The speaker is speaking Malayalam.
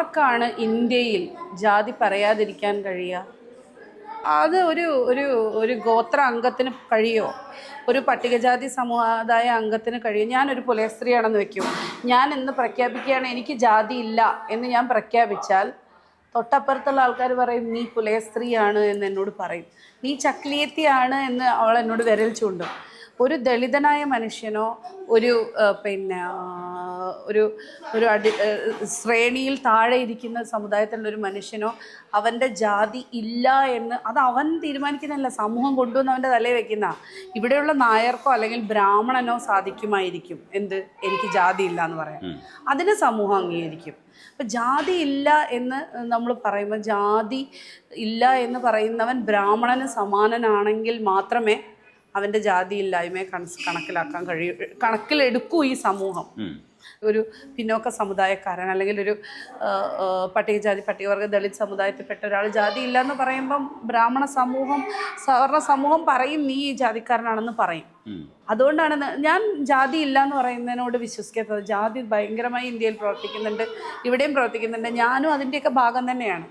ആർക്കാണ് ഇന്ത്യയിൽ ജാതി പറയാതിരിക്കാൻ കഴിയുക? അത് ഒരു ഒരു ഒരു ഗോത്ര അംഗത്തിന് കഴിയോ? ഒരു പട്ടികജാതി സമുദായ അംഗത്തിന് കഴിയും? ഞാനൊരു പുലയസ്ത്രീയാണെന്ന് വെക്കും. ഞാൻ ഇന്ന് പ്രഖ്യാപിക്കുകയാണ് എനിക്ക് ജാതി ഇല്ല എന്ന് ഞാൻ പ്രഖ്യാപിച്ചാൽ തൊട്ടപ്പുറത്തുള്ള ആൾക്കാർ പറയും നീ പുലയസ്ത്രീയാണ് എന്ന് എന്നോട് പറയും, നീ ചക്ലിയത്തിയാണ് എന്ന് അവൾ എന്നോട് വിരൽ ചൂണ്ടും. ഒരു ദളിതനായ മനുഷ്യനോ ഒരു പിന്നെ ഒരു ഒരു ശ്രേണിയിൽ താഴെ ഇരിക്കുന്ന സമുദായത്തിലുള്ള ഒരു മനുഷ്യനോ അവൻ്റെ ജാതി ഇല്ല എന്ന് അത് അവൻ തീരുമാനിക്കുന്നതല്ല, സമൂഹം കൊണ്ടുവന്ന് അവൻ്റെ തലയിൽ വെക്കുന്ന. ഇവിടെയുള്ള നായർക്കോ അല്ലെങ്കിൽ ബ്രാഹ്മണനോ സാധിക്കുമായിരിക്കും എന്ത്, എനിക്ക് ജാതി ഇല്ല എന്ന് പറയാൻ. അതിന് സമൂഹം അംഗീകരിക്കും. അപ്പം ജാതി ഇല്ല എന്ന് നമ്മൾ പറയുമ്പോൾ, ജാതി ഇല്ല എന്ന് പറയുന്നവൻ ബ്രാഹ്മണന് സമാനനാണെങ്കിൽ മാത്രമേ അവൻ്റെ ജാതി ഇല്ലായ്മയെ കണക്കിലാക്കാൻ കഴിയൂ, കണക്കിലെടുക്കൂ ഈ സമൂഹം. ഒരു പിന്നോക്ക സമുദായക്കാരൻ അല്ലെങ്കിൽ ഒരു പട്ടികജാതി പട്ടികവർഗ ദളിത് സമുദായത്തിൽപ്പെട്ട ഒരാൾ ജാതി ഇല്ല എന്ന് പറയുമ്പം ബ്രാഹ്മണ സമൂഹം സവർണ സമൂഹം പറയും നീ ഈ ജാതിക്കാരനാണെന്ന് പറയും. അതുകൊണ്ടാണ് ഞാൻ ജാതി ഇല്ല എന്ന് പറയുന്നതിനോട് വിശ്വസിക്കാത്തത്. ജാതി ഭയങ്കരമായി ഇന്ത്യയിൽ പ്രവർത്തിക്കുന്നുണ്ട്, ഇവിടെയും പ്രവർത്തിക്കുന്നുണ്ട്. ഞാനും അതിൻ്റെയൊക്കെ ഭാഗം തന്നെയാണ്.